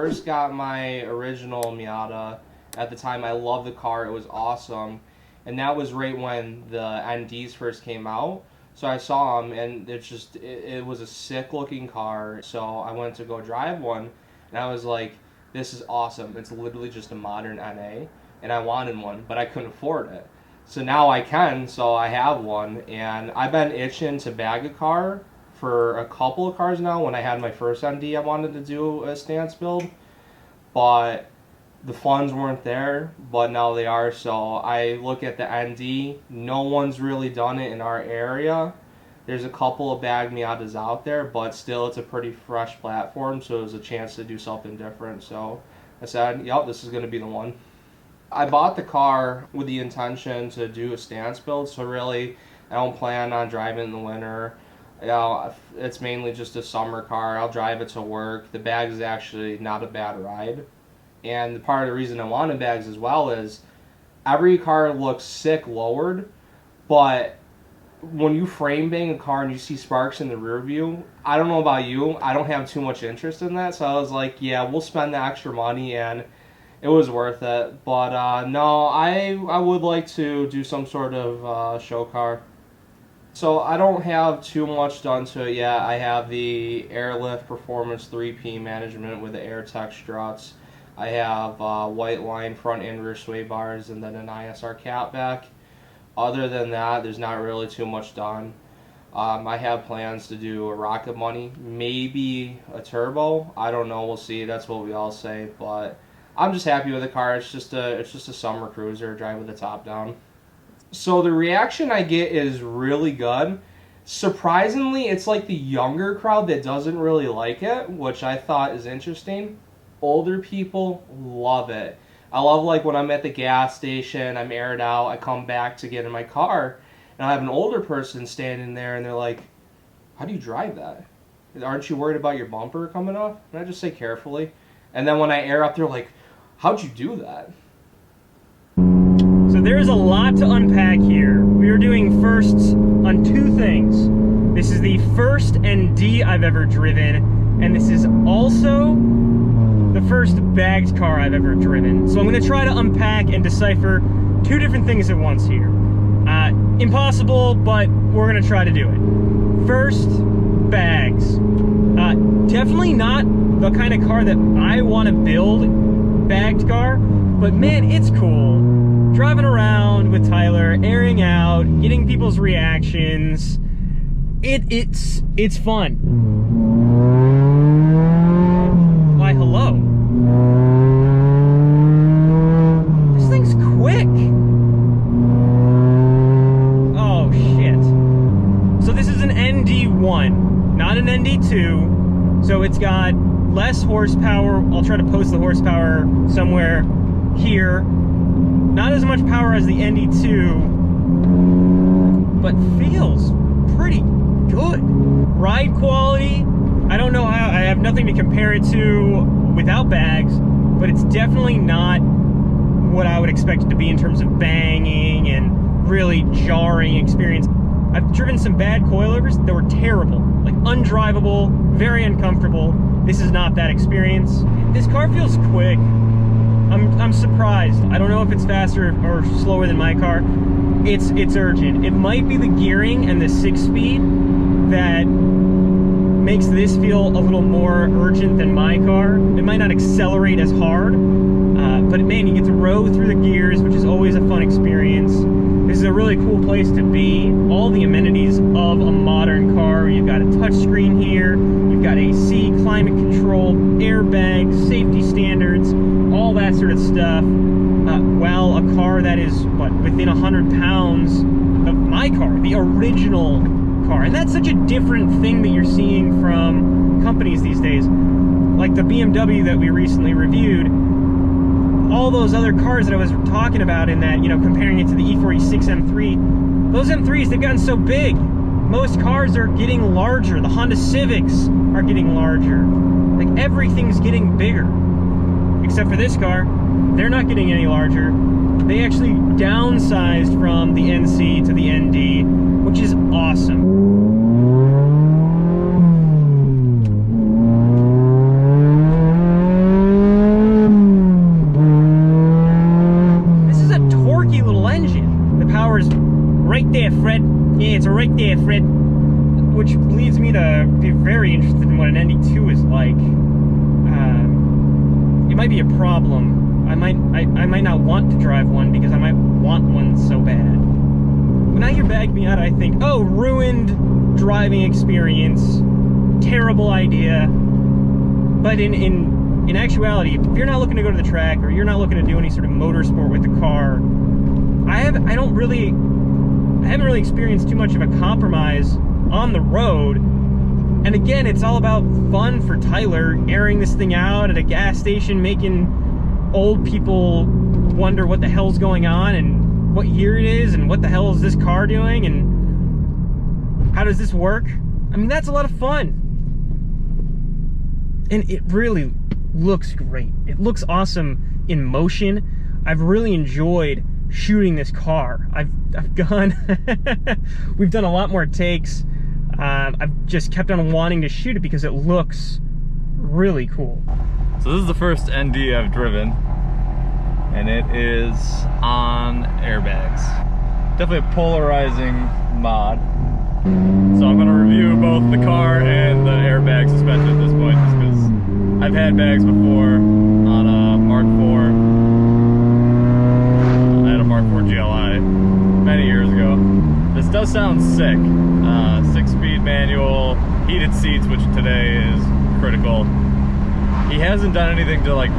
first got my original Miata, at the time I loved the car. It was awesome. And that was right when the NDs first came out. So I saw them, and it was a sick looking car. So I went to go drive one, and I was like, this is awesome. It's literally just a modern NA, and I wanted one, but I couldn't afford it. So now I can, so I have one, and I've been itching to bag a car for a couple of cars now. When I had my first ND, I wanted to do a stance build, but the funds weren't there, but now they are. So I look at the ND. No one's really done it in our area. There's a couple of bag Miatas out there, but still it's a pretty fresh platform, so it was a chance to do something different. So I said, yep, this is going to be the one. I bought the car with the intention to do a stance build, so really I don't plan on driving in the winter. You know, it's mainly just a summer car. I'll drive it to work. The Bags is actually not a bad ride. And part of the reason I wanted Bags as well is every car looks sick lowered, but when you frame bang a car and you see sparks in the rear view, I don't know about you, I don't have too much interest in that. So I was like, yeah, we'll spend the extra money, and it was worth it. But no, I would like to do some sort of show car. So I don't have too much done to it yet. I have the Airlift Performance 3P management with the AirTech struts. I have white line front and rear sway bars, and then an ISR catback. Other than that, there's not really too much done. I have plans to do a Rocket Money, maybe a turbo. I don't know. We'll see. That's what we all say. But I'm just happy with the car. It's just a summer cruiser, drive with the top down. So the reaction I get is really good. Surprisingly, it's like the younger crowd that doesn't really like it, which I thought is interesting. Older people love it. I love, like, when I'm at the gas station, I'm aired out, I come back to get in my car, and I have an older person standing there, and they're like, how do you drive that? Aren't you worried about your bumper coming off? And I just say carefully. And then when I air up, they're like, how'd you do that? So there's a lot to unpack here. We are doing firsts on two things. This is the first ND I've ever driven, and this is also the first bagged car I've ever driven. So I'm going to try to unpack and decipher two different things at once here. Impossible, but we're going to try to do it. First, bags. Definitely not the kind of car that I want to build, bagged car, but man, it's cool. Driving around with Tyler, airing out, getting people's reactions. It's fun. Why, hello. This thing's quick. Oh, shit. So this is an ND1, not an ND2. So it's got less horsepower. I'll try to post the horsepower somewhere here. Not as much power as the ND2, but feels pretty good. Ride quality, I don't know how, I have nothing to compare it to without bags, but it's definitely not what I would expect it to be in terms of banging and really jarring experience. I've driven some bad coilovers that were terrible, like undrivable, very uncomfortable. This is not that experience. This car feels quick. I'm surprised. I don't know if it's faster or slower than my car. It's urgent. It might be the gearing and the 6-speed that makes this feel a little more urgent than my car. It might not accelerate as hard, but man, you get to row through the gears, which is always a fun experience. This is a really cool place to be. All the amenities of a modern car. You've got a touchscreen here, you've got AC, climate control, airbags, safety standards, all that sort of stuff. While a car that is, what, within 100 pounds of my car, the original car. And that's such a different thing that you're seeing from companies these days. Like the BMW that we recently reviewed, all those other cars that I was talking about in that, you know, comparing it to the E46 M3, those M3s, they've gotten so big. Most cars are getting larger. The Honda Civics are getting larger. Like, everything's getting bigger. Except for this car, they're not getting any larger. They actually downsized from the NC to the ND, which is awesome. which leads me to be very interested in what an ND2 is like. It might be a problem. I might not want to drive one because I might want one so bad. When I hear Bag Miata, I think, oh, ruined driving experience, terrible idea. But in actuality, if you're not looking to go to the track or you're not looking to do any sort of motorsport with the car, I haven't really experienced too much of a compromise on the road. And again, it's all about fun for Tyler, airing this thing out at a gas station, making old people wonder what the hell's going on and what year it is and what the hell is this car doing and how does this work. I mean, that's a lot of fun. And it really looks great. It looks awesome in motion. I've really enjoyed shooting this car. I've gone, we've done a lot more takes. I've just kept on wanting to shoot it because it looks really cool. So this is the first ND I've driven, and it is on airbags. Definitely a polarizing mod. So I'm gonna review both the car and the airbag suspension at this point, just because I've had bags before on a Mark IV. I had a Mark IV GLI many years ago. This does sound sick. 6-speed manual, heated seats, which today is critical. He hasn't done anything to like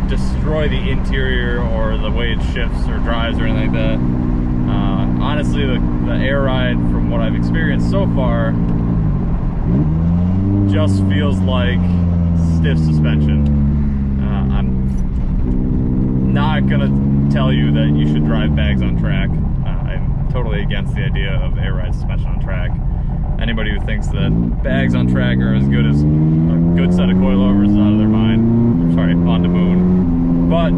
destroy the interior or the way it shifts or drives or anything like that. Honestly, the air ride from what I've experienced so far just feels like stiff suspension. I'm not gonna tell you that you should drive bags on track. I'm totally against the idea of air ride suspension on track. Anybody who thinks that bags on track are as good as a good set of coilovers is out of their mind. Sorry, on the moon. But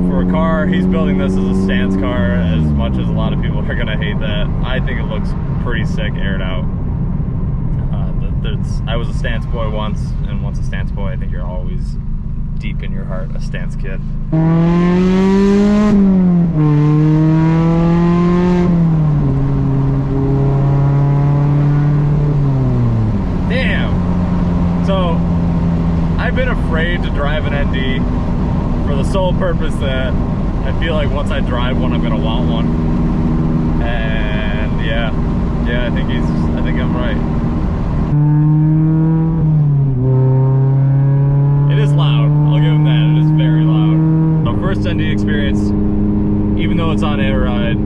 for a car, he's building this as a stance car, as much as a lot of people are gonna hate that. I think it looks pretty sick aired out. I was a stance boy once, and once a stance boy, I think you're always deep in your heart a stance kid. Damn! So, I've been afraid to drive an ND for the sole purpose that I feel like once I drive one, I'm gonna want one. And yeah, I think I'm right. It is loud, I'll give him that, it is very loud. My first ND experience, even though it's on air ride,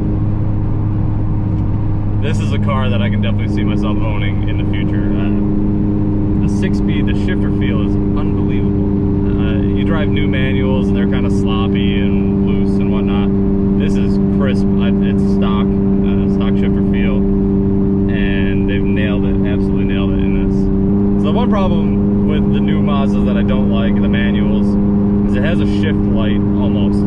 this is a car that I can definitely see myself owning in the future. The 6-speed, the shifter feel is unbelievable. You drive new manuals and they're kind of sloppy and loose and whatnot. This is crisp, it's stock shifter feel, and they've nailed it, absolutely nailed it in this. So the one problem with the new Mazdas that I don't like, the manuals, is it has a shift light almost.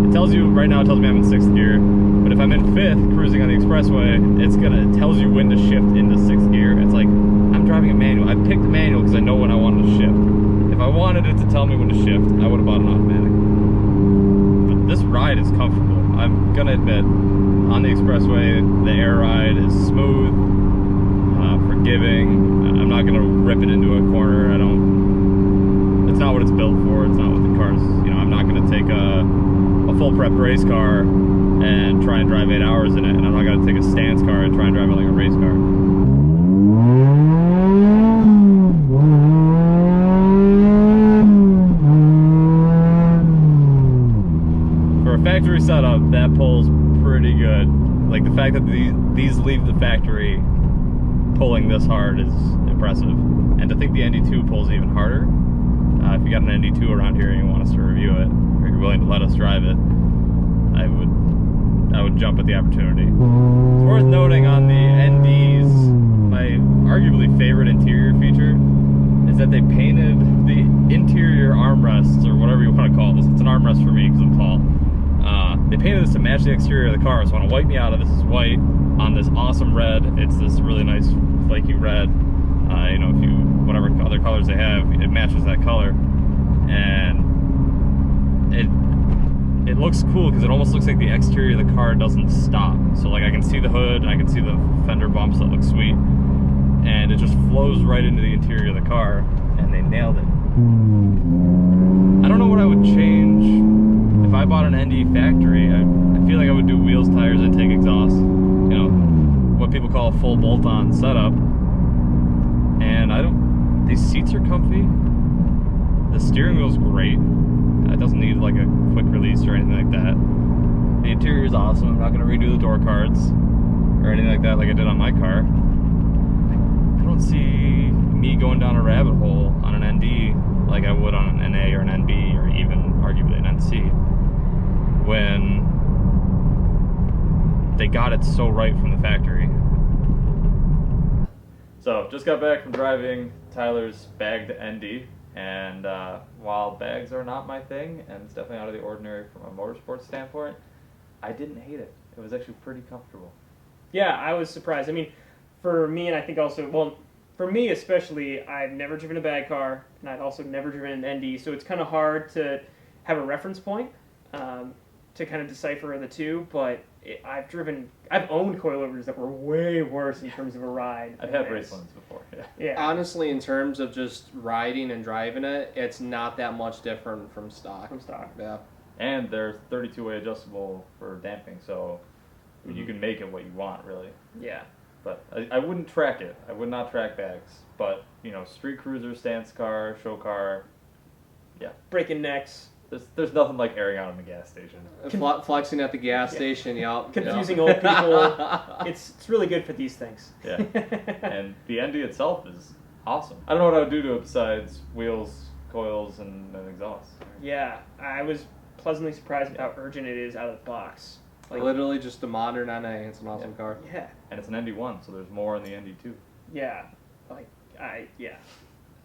It tells you, right now it tells me I'm in 6th gear, but if I'm in 5th cruising on the expressway, it tells you when to shift into 6th gear. It's like, I'm driving a manual. I picked the manual because I know when I wanted to shift. If I wanted it to tell me when to shift, I would have bought an automatic. But this ride is comfortable. I'm gonna admit, on the expressway, the air ride is smooth, forgiving. I'm not gonna rip it into a corner. It's not what it's built for. It's not what the car's, I'm not gonna take a full prep race car and try and drive 8 hours in it, and I'm not gonna take a stance car and try and drive it like a race car. For a factory setup, that pulls pretty good. Like the fact that these leave the factory pulling this hard is impressive. And to think the ND2 pulls even harder, if you got an ND2 around here and you want us to review it, or you're willing to let us drive it, I would jump at the opportunity. It's worth noting on the NDs, my arguably favorite interior feature is that they painted the interior armrests, or whatever you want to call this. It's an armrest for me because I'm tall. They painted this to match the exterior of the car. So on a white Miata, this is white. On this awesome red, it's this really nice flaky red. If you, whatever other colors they have, it matches that color. And it looks cool because it almost looks like the exterior of the car doesn't stop. So like I can see the hood and I can see the fender bumps that look sweet. flows right into the interior of the car, and they nailed it. I don't know what I would change if I bought an ND factory. I feel like I would do wheels, tires, intake, exhaust. You know, what people call a full bolt-on setup. And these seats are comfy. The steering wheel's great. It doesn't need like a quick release or anything like that. The interior is awesome. I'm not gonna redo the door cards or anything like that like I did on my car. I don't see me going down a rabbit hole on an ND like I would on an NA or an NB or even arguably an NC when they got it so right from the factory. So, just got back from driving Tyler's bagged ND, and while bags are not my thing, and it's definitely out of the ordinary from a motorsports standpoint, I didn't hate it. It was actually pretty comfortable. Yeah, I was surprised. I mean, for me, and I think also, well, for me especially, I've never driven a bag car, and I've also never driven an ND, so it's kind of hard to have a reference point to kind of decipher the two, but I've owned coilovers that were way worse in terms of a ride. I've had Racelands before, yeah. Yeah. Honestly, in terms of just riding and driving it, it's not that much different from stock. Yeah. And they're 32-way adjustable for damping, so you can make it what you want, really. Yeah. But I wouldn't track it. I would not track bags. But, you know, street cruiser, stance car, show car, yeah. Breaking necks. There's nothing like airing out in the gas station. Flexing at the gas station, yep. Confusing old people. It's really good for these things. Yeah. And the ND itself is awesome. I don't know what I would do to it besides wheels, coils, and an exhaust. Yeah, I was pleasantly surprised at how urgent it is out of the box. Like, literally just a modern NA. It's an awesome car. Yeah. And it's an ND1, so there's more in the ND2. Yeah.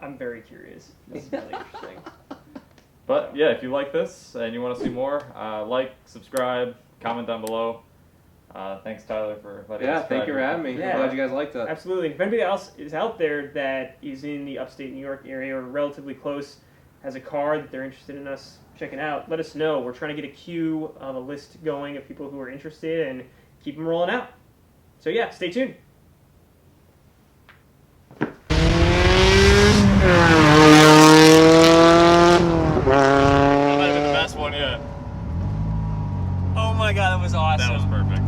I'm very curious. This is really interesting. But yeah, if you like this and you want to see more, like, subscribe, comment down below. Thanks, Tyler, for inviting us. Yeah, thank you for having me. Yeah. I'm glad you guys liked it. Absolutely. If anybody else is out there that is in the upstate New York area or relatively close, has a car that they're interested in us checking out, let us know. We're trying to get a queue of a list going of people who are interested and keep them rolling out. So yeah, stay tuned. That might have been the best one yet. Oh my god, that was awesome. That was perfect.